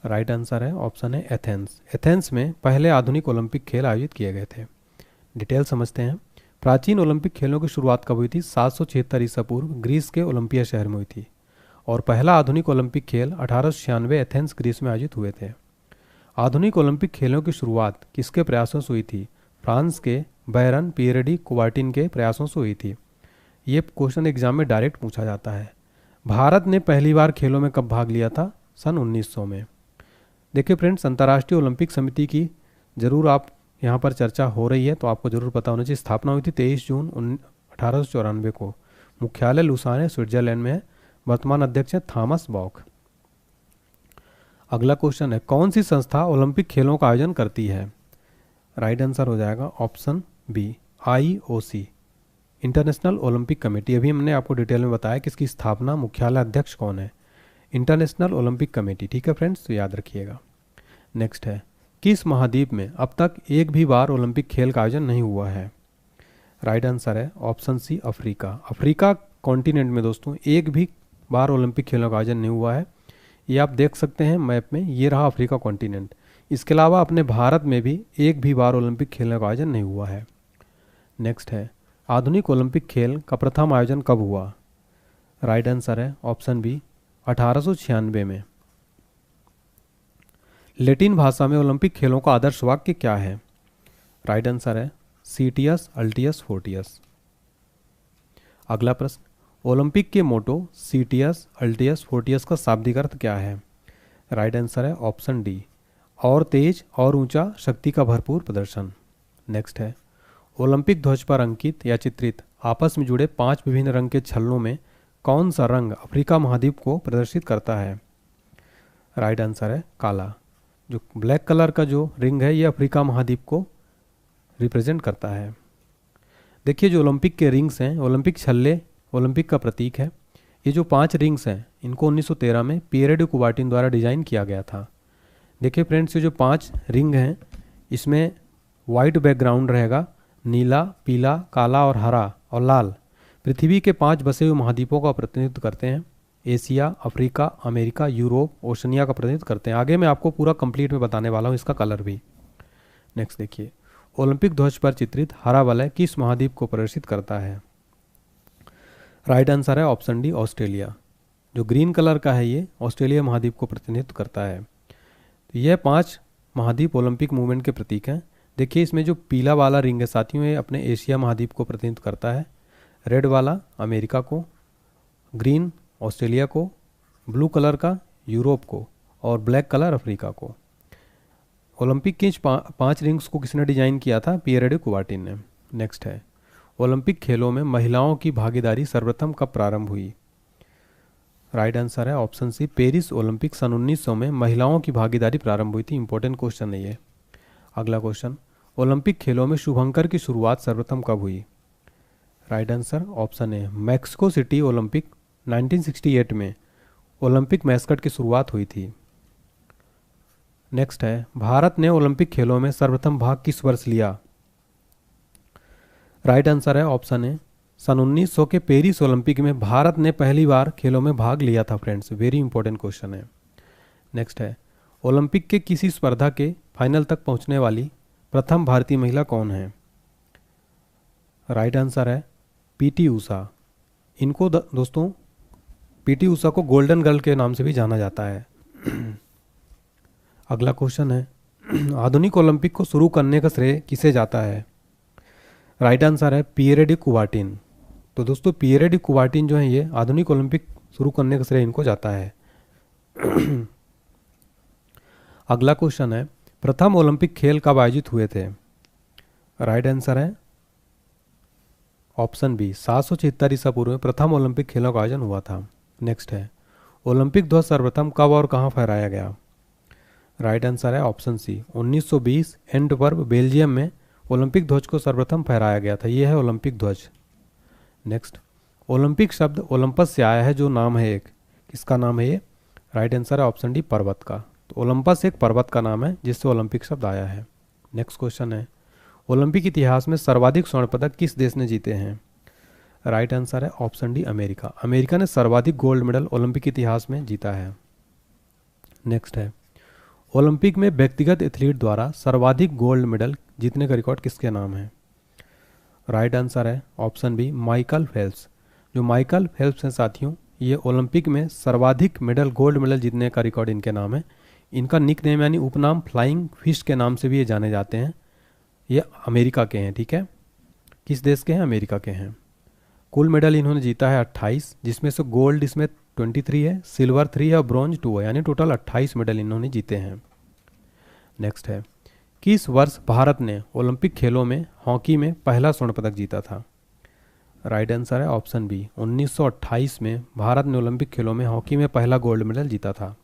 राइट आंसर है ऑप्शन है एथेंस। एथेंस में पहले आधुनिक ओलंपिक खेल आयोजित किए गए थे। डिटेल समझते हैं। प्राचीन ओलंपिक खेलों की शुरुआत कब हुई थी? 776 ईसा पूर्व ग्रीस के ओलंपिया शहर में हुई थी। और पहला आधुनिक ओलंपिक खेल 1896 एथेंस ग्रीस में आयोजित हुए थे। आधुनिक ओलंपिक खेलों की शुरुआत किसके प्रयासों से हुई थी? फ्रांस के बैरन पियरे डी कुबर्टिन के प्रयासों से हुई थी। ये क्वेश्चन एग्जाम में डायरेक्ट पूछा जाता है। भारत ने पहली बार खेलों में कब भाग लिया था? सन 1900 में। देखिए फ्रेंड्स, अंतर्राष्ट्रीय ओलंपिक समिति की जरूर आप यहाँ पर चर्चा हो रही है तो आपको जरूर पता होना चाहिए। स्थापना हुई थी 23 जून 1894 को। मुख्यालय लुसाने स्विट्जरलैंड में है। वर्तमान अध्यक्ष है थॉमस बॉक। अगला क्वेश्चन है, कौन सी संस्था ओलंपिक खेलों का आयोजन करती है? राइट आंसर हो जाएगा option B, IOC, International Olympic Committee. अभी हमने आपको डिटेल में बताया कि इसकी स्थापना, मुख्यालय, अध्यक्ष कौन है? International Olympic committee. ठीक है फ्रेंड्स, तो याद रखिएगा। नेक्स्ट है, किस महाद्वीप में अब तक एक भी बार ओलंपिक खेल का आयोजन नहीं हुआ है? राइट आंसर है option C, Africa. Africa continent में दोस्तों एक भी बार ओलंपिक खेलों का आयोजन नहीं हुआ है। ये आप देख सकते हैं मैप में, ये रहा अफ्रीका कॉन्टिनेंट। इसके अलावा अपने भारत में भी एक भी बार ओलंपिक खेलों का आयोजन नहीं हुआ है। नेक्स्ट है, आधुनिक ओलंपिक खेल का प्रथम आयोजन कब हुआ? राइट आंसर है ऑप्शन बी, 1896 में। लैटिन भाषा में ओलंपिक खेलों का आदर्श वाक्य क्या है? राइट आंसर है सीटियस अल्टियस फोर्टियस। अगला प्रश्न, ओलंपिक के मोटो सीटियस अल्टियस फोर्टियस का शाब्दिक अर्थ क्या है? राइट आंसर है ऑप्शन डी, और तेज और ऊंचा, शक्ति का भरपूर प्रदर्शन। नेक्स्ट है, ओलंपिक ध्वज पर अंकित या चित्रित आपस में जुड़े 5 विभिन्न रंग के छल्लों में कौन सा रंग अफ्रीका महाद्वीप को प्रदर्शित करता है? राइट आंसर है काला। जो ब्लैक कलर का जो रिंग है ये अफ्रीका महाद्वीप को रिप्रेजेंट करता है। देखिए, जो ओलंपिक के रिंग्स हैं, ओलंपिक छल्ले ओलंपिक का प्रतीक है। ये जो 5 रिंग्स हैं इनको 1913 में पियरे डी कुबर्टिन द्वारा डिजाइन किया गया था। देखिए फ्रेंड्स, ये जो 5 रिंग हैं इसमें वाइट बैकग्राउंड रहेगा, नीला, पीला, काला और हरा और लाल पृथ्वी के 5 बसे हुए महाद्वीपों का प्रतिनिधित्व करते हैं। Asia, Africa, America, Europe, Oceania का प्रतिनिधित्व करते हैं। आगे मैं आपको पूरा कंप्लीट में बताने वाला हूँ इसका कलर भी। नेक्स्ट देखिए, ओलंपिक ध्वज पर चित्रित हरा वलय किस महाद्वीप को प्रदर्शित करता है? राइट आंसर है ऑप्शन डी, ऑस्ट्रेलिया। जो ग्रीन कलर का है ये ऑस्ट्रेलिया महाद्वीप को प्रतिनिधित्व करता है। तो यह 5 महाद्वीप ओलंपिक मूवमेंट के प्रतीक हैं। देखिए, इसमें जो पीला वाला रिंग है साथियों, ये अपने एशिया महाद्वीप को प्रतिनिधित्व करता है। रेड वाला अमेरिका को, ग्रीन ऑस्ट्रेलिया को, ब्लू कलर का यूरोप को और ब्लैक कलर अफ्रीका को। ओलंपिक की 5 रिंग्स को किसने डिजाइन किया था? पियरे डी कुबर्टिन ने। नेक्स्ट है, ओलंपिक खेलों में महिलाओं की भागीदारी सर्वप्रथम कब प्रारंभ हुई? राइट आंसर है ऑप्शन सी, पेरिस ओलंपिक सन 1900 में महिलाओं की भागीदारी प्रारंभ हुई थी। इंपॉर्टेंट क्वेश्चन है ये। अगला क्वेश्चन, ओलंपिक खेलों में शुभंकर की शुरुआत सर्वप्रथम कब हुई? Right answer option A, Mexico city Olympic 1968 में ओलंपिक मैस्कट की शुरुआत हुई थी। नेक्स्ट है, भारत ने ओलंपिक खेलों में सर्वप्रथम भाग किस वर्ष लिया? राइट आंसर है ऑप्शन ए, सन 1900 के पेरिस ओलंपिक में भारत ने पहली बार खेलों में भाग लिया था। फ्रेंड्स, वेरी इंपॉर्टेंट क्वेश्चन है। नेक्स्ट है, ओलंपिक के किसी स्पर्धा के फाइनल तक पहुंचने वाली प्रथम भारतीय महिला कौन है? राइट आंसर है पीटी ऊषा। इनको दोस्तों पीटी ऊषा को गोल्डन गर्ल के नाम से भी जाना जाता है। अगला क्वेश्चन है, आधुनिक ओलंपिक को शुरू करने का श्रेय किसे जाता है? राइट आंसर है पिएरे डी कुबार्टिन। तो दोस्तों पिएरे डी कुबार्टिन जो है ये आधुनिक ओलंपिक शुरू करने का श्रेय इनको जाता है। अगला क्वेश्चन है, प्रथम ओलंपिक खेल कब आयोजित हुए थे? राइट आंसर है ऑप्शन बी, 776 ईसा पूर्व में प्रथम ओलंपिक खेलों का आयोजन हुआ था। नेक्स्ट है, ओलंपिक ध्वज सर्वप्रथम कब और कहां फहराया गया? राइट आंसर है ऑप्शन सी, 1920 एंटवर्प बेल्जियम में ओलंपिक ध्वज को सर्वप्रथम फहराया गया था। यह है ओलंपिक ध्वज। नेक्स्ट, ओलंपिक शब्द ओलंपस से आया है जो नाम है एक, किसका नाम है ये? राइट आंसर है ऑप्शन डी, पर्वत का। तो ओलंपस एक पर्वत का नाम है जिससे ओलंपिक शब्द आया है। नेक्स्ट क्वेश्चन है, ओलंपिक इतिहास में सर्वाधिक स्वर्ण पदक किस देश ने जीते हैं? राइट आंसर है ऑप्शन डी, अमेरिका। अमेरिका ने सर्वाधिक गोल्ड मेडल ओलंपिक इतिहास में जीता है। नेक्स्ट है, ओलंपिक में व्यक्तिगत एथलीट द्वारा सर्वाधिक गोल्ड मेडल जीतने का रिकॉर्ड किसके नाम है? राइट आंसर है ऑप्शन बी, माइकल फेल्प्स। जो माइकल फेल्प्स हैं साथियों, ये ओलंपिक में सर्वाधिक मेडल गोल्ड मेडल जीतने का रिकॉर्ड इनके नाम है। इनका निक नेम यानी उपनाम फ्लाइंग फिश के नाम से भी ये जाने जाते हैं। ये अमेरिका के हैं, ठीक है। किस देश के हैं? अमेरिका के हैं। कुल मेडल इन्होंने जीता है 28, जिसमें से गोल्ड इसमें 23 है, सिल्वर 3 है और ब्रॉन्ज 2 है, यानी टोटल 28 मेडल इन्होंने जीते हैं। नेक्स्ट है, किस वर्ष भारत ने ओलंपिक खेलों में हॉकी में पहला स्वर्ण पदक जीता था? राइट आंसर है ऑप्शन बी, 1928 में भारत ने ओलंपिक खेलों में हॉकी में पहला गोल्ड मेडल जीता था।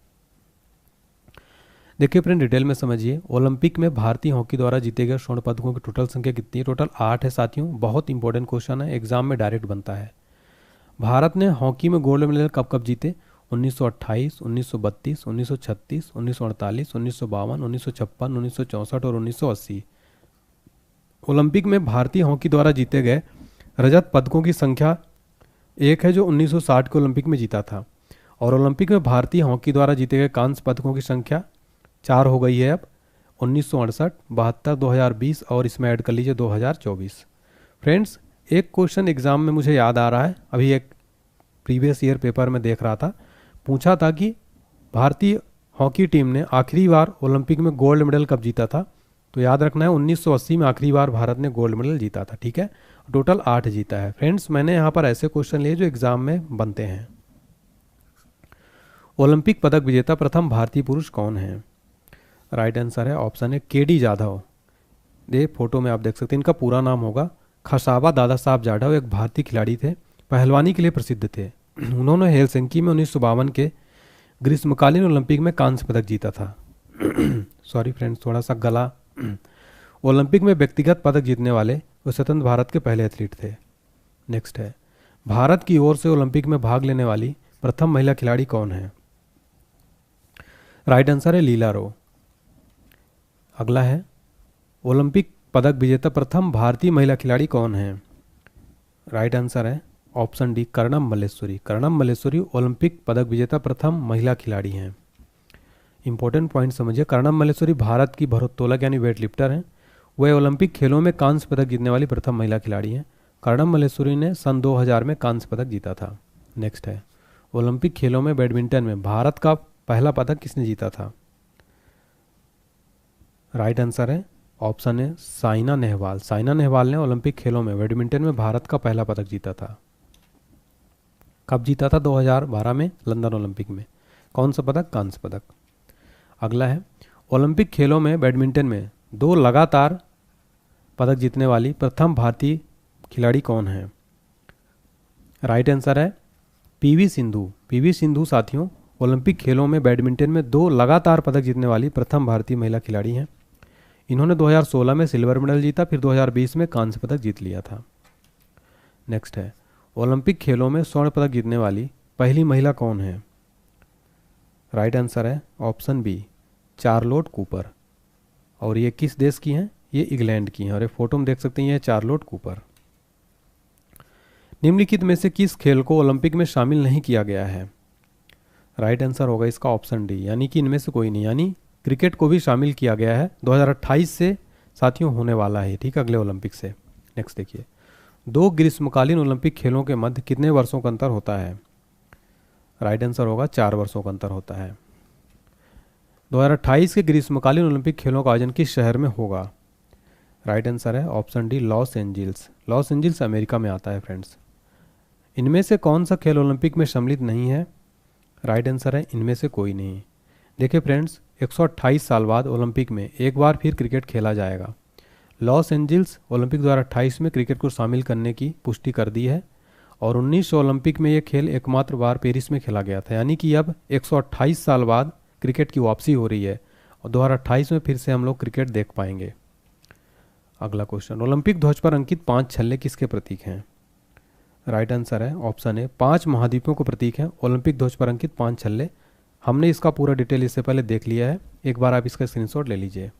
देखिए फ्रेंड, डिटेल में समझिए। ओलंपिक में भारतीय हॉकी द्वारा जीते गए स्वर्ण पदकों की टोटल संख्या कितनी है? टोटल 8 है साथियों। बहुत इंपॉर्टेंट क्वेश्चन है, एग्जाम में डायरेक्ट बनता है। भारत ने हॉकी में गोल्ड मेडल कब कब जीते? 1928, 1932, 1936, 1948, 1952, 1956, 1964 और 1980। ओलंपिक में भारतीय हॉकी द्वारा जीते गए रजत पदकों की संख्या एक है जो 1960 के ओलंपिक में जीता था, और ओलंपिक में भारतीय हॉकी द्वारा जीते गए कांस्य पदकों की संख्या 4 हो गई है अब, 1968, 72, 2020 और इसमें ऐड कर लीजिए 2024। फ्रेंड्स, एक क्वेश्चन एग्जाम में मुझे याद आ रहा है, अभी एक प्रीवियस ईयर पेपर में देख रहा था, पूछा था कि भारतीय हॉकी टीम ने आखिरी बार ओलंपिक में गोल्ड मेडल कब जीता था? तो याद रखना है 1980 में आखिरी बार भारत ने गोल्ड मेडल जीता था, ठीक है। टोटल 8 जीता है। फ्रेंड्स, मैंने यहाँ पर ऐसे क्वेश्चन लिए जो एग्जाम में बनते हैं। ओलंपिक पदक विजेता प्रथम भारतीय पुरुष कौन है? राइट आंसर है ऑप्शन है केडी जाधव। ये फोटो में आप देख सकते हैं, इनका पूरा नाम होगा खसाबा दादा साहब जाधव। एक भारतीय खिलाड़ी थे, पहलवानी के लिए प्रसिद्ध थे। उन्होंने हेलसिंकी में 1952 के ग्रीष्मकालीन ओलंपिक में कांस्य पदक जीता था। सॉरी फ्रेंड्स, थोड़ा सा गला। ओलंपिक में व्यक्तिगत पदक जीतने वाले वो स्वतंत्र भारत के पहले एथलीट थे। नेक्स्ट है, भारत की ओर से ओलंपिक में भाग लेने वाली प्रथम महिला खिलाड़ी कौन है? राइट आंसर है लीला रो। अगला है, ओलंपिक पदक विजेता प्रथम भारतीय महिला खिलाड़ी कौन है? राइट आंसर है option D, Karnam Malleswari. Karnam Malleswari Olympic पदक विजेता प्रथम महिला खिलाड़ी हैं। इंपॉर्टेंट पॉइंट समझिए, कर्णम मल्लेश्वरी भारत की भारोत्तोलक यानी वेट लिफ्टर हैं। वह ओलंपिक खेलों में कांस्य पदक जीतने वाली प्रथम महिला खिलाड़ी हैं। कर्णम मल्लेश्वरी ने सन 2000 में कांस्य पदक जीता था। नेक्स्ट है, ओलंपिक खेलों में बैडमिंटन में भारत का पहला पदक किसने जीता था? राइट आंसर है ऑप्शन है साइना नेहवाल। साइना नेहवाल ने ओलंपिक खेलों में बैडमिंटन में भारत का पहला पदक जीता था। कब जीता था? 2012 में लंदन ओलंपिक में। कौन सा पदक? कांस्य पदक। अगला है, ओलंपिक खेलों में बैडमिंटन में 2 लगातार पदक जीतने वाली प्रथम भारतीय खिलाड़ी कौन है? राइट आंसर है पीवी सिंधु। पीवी सिंधु साथियों ओलंपिक खेलों में बैडमिंटन में 2 लगातार पदक जीतने वाली प्रथम भारतीय महिला खिलाड़ी हैं। इन्होंने 2016 में सिल्वर मेडल जीता, फिर 2020 में कांस्य पदक जीत लिया था। नेक्स्ट है, ओलंपिक खेलों में स्वर्ण पदक जीतने वाली पहली महिला कौन है? राइट आंसर है ऑप्शन बी, चार्लोट कूपर। और ये किस देश की हैं? ये इंग्लैंड की हैं। और ये फोटो में देख सकते हैं, ये चार्लोट कूपर। निम्नलिखित में से किस खेल को ओलंपिक में शामिल नहीं किया गया है? राइट आंसर होगा इसका ऑप्शन डी, यानी कि इनमें से कोई नहीं। यानी क्रिकेट को भी शामिल किया गया है, 2028 से साथियों होने वाला है, ठीक है, अगले ओलंपिक से। नेक्स्ट देखिए, 2 ग्रीष्मकालीन ओलंपिक खेलों के मध्य कितने वर्षों का अंतर होता है? राइट आंसर होगा 4 वर्षों का अंतर होता है। 2028 के ग्रीष्मकालीन ओलंपिक खेलों का आयोजन किस शहर में होगा? राइट आंसर है option D, Los Angeles. Los Angeles America में आता है फ्रेंड्स। इनमें से कौन सा खेल ओलंपिक में सम्मिलित नहीं है? राइट आंसर है इनमें से कोई नहीं। देखिए फ्रेंड्स, 128 साल बाद ओलंपिक में एक बार फिर क्रिकेट खेला जाएगा। लॉस एंजिल्स ओलंपिक 2028 में क्रिकेट को शामिल करने की पुष्टि कर दी है। और 1900 ओलंपिक में यह खेल एकमात्र बार पेरिस में खेला गया था। यानी कि अब 128 साल बाद क्रिकेट की वापसी हो रही है और 2028 में फिर से हम लोग क्रिकेट देख पाएंगे। अगला क्वेश्चन, ओलंपिक ध्वज पर अंकित 5 छल्ले किसके प्रतीक हैं? राइट आंसर है ऑप्शन ए, 5 महाद्वीपों को प्रतीक है ओलंपिक ध्वज पर अंकित 5 छल्ले। हमने इसका पूरा डिटेल इससे पहले देख लिया है, एक बार आप इसका स्क्रीनशॉट ले लीजिए।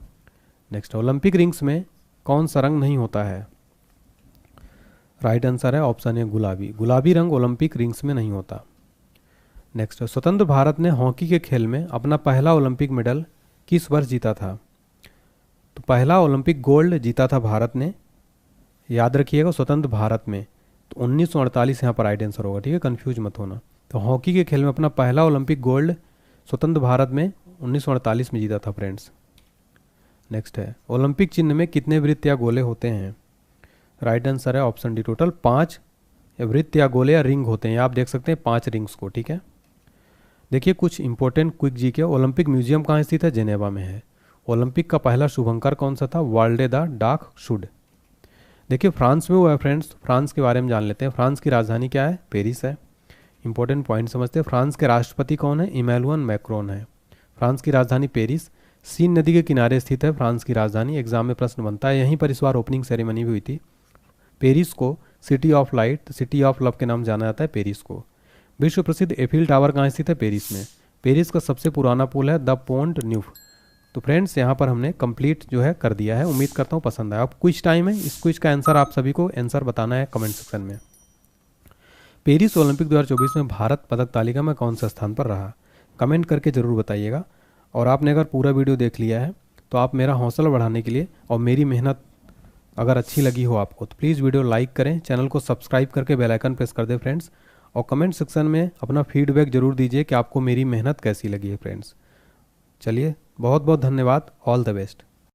नेक्स्ट, ओलंपिक रिंग्स में कौन सा रंग नहीं होता है? राइट आंसर है ऑप्शन ए, गुलाबी। गुलाबी रंग ओलंपिक रिंग्स में नहीं होता। नेक्स्ट, स्वतंत्र भारत ने हॉकी के खेल में अपना पहला ओलंपिक मेडल किस वर्ष जीता था? तो पहला ओलंपिक गोल्ड जीता था भारत ने, याद रखिएगा, स्वतंत्र भारत में। तो 1948 यहाँ पर राइट आंसर होगा, ठीक है, कंफ्यूज मत होना। तो हॉकी के खेल में अपना पहला ओलंपिक गोल्ड स्वतंत्र भारत में 1948 में जीता था फ्रेंड्स। नेक्स्ट है, ओलंपिक चिन्ह में कितने वृत्त या गोले होते हैं? राइट आंसर है ऑप्शन डी, टोटल 5 वृत्त या गोले या रिंग होते हैं। आप देख सकते हैं 5 रिंग्स को, ठीक है। देखिए कुछ इंपॉर्टेंट क्विक जी के, ओलंपिक म्यूजियम कहाँ स्थित है? जेनेवा में है। ओलंपिक का पहला शुभंकर कौन सा था? वाल्डे द डाक शुड। देखिए फ्रांस में हुआ है फ्रेंड्स, फ्रांस के बारे में जान लेते हैं। फ्रांस की राजधानी क्या है? पेरिस है। इंपॉर्टेंट पॉइंट समझते हैं। फ्रांस के राष्ट्रपति कौन है? इमैनुअल मैक्रोन है। फ्रांस की राजधानी पेरिस, सीन नदी के किनारे स्थित है फ्रांस की राजधानी। एग्जाम में प्रश्न बनता है, यहीं पर इस बार ओपनिंग सेरेमनी भी हुई थी। पेरिस को city of light, city of love के नाम जाना जाता है पेरिस को। विश्व प्रसिद्ध एफिल टावर कहाँ स्थित है? पेरिस में। पेरिस का सबसे पुराना पुल है द पोंट न्यूफ। तो फ्रेंड्स यहाँ पर हमने कंप्लीट जो है कर दिया है। उम्मीद करता हूँ पसंद आया। अब क्विज टाइम है, इस क्विज का आंसर आप सभी को आंसर बताना है कमेंट सेक्शन में। पेरिस ओलंपिक 2024 में भारत पदक तालिका में कौन सा स्थान पर रहा? कमेंट करके ज़रूर बताइएगा। और आपने अगर पूरा वीडियो देख लिया है तो आप मेरा हौसला बढ़ाने के लिए और मेरी मेहनत अगर अच्छी लगी हो आपको तो प्लीज़ वीडियो लाइक करें, चैनल को सब्सक्राइब करके बेल आइकन प्रेस कर दें फ्रेंड्स। और कमेंट सेक्शन में अपना फीडबैक ज़रूर दीजिए कि आपको मेरी मेहनत कैसी लगी है फ्रेंड्स। चलिए, बहुत बहुत धन्यवाद। All the best.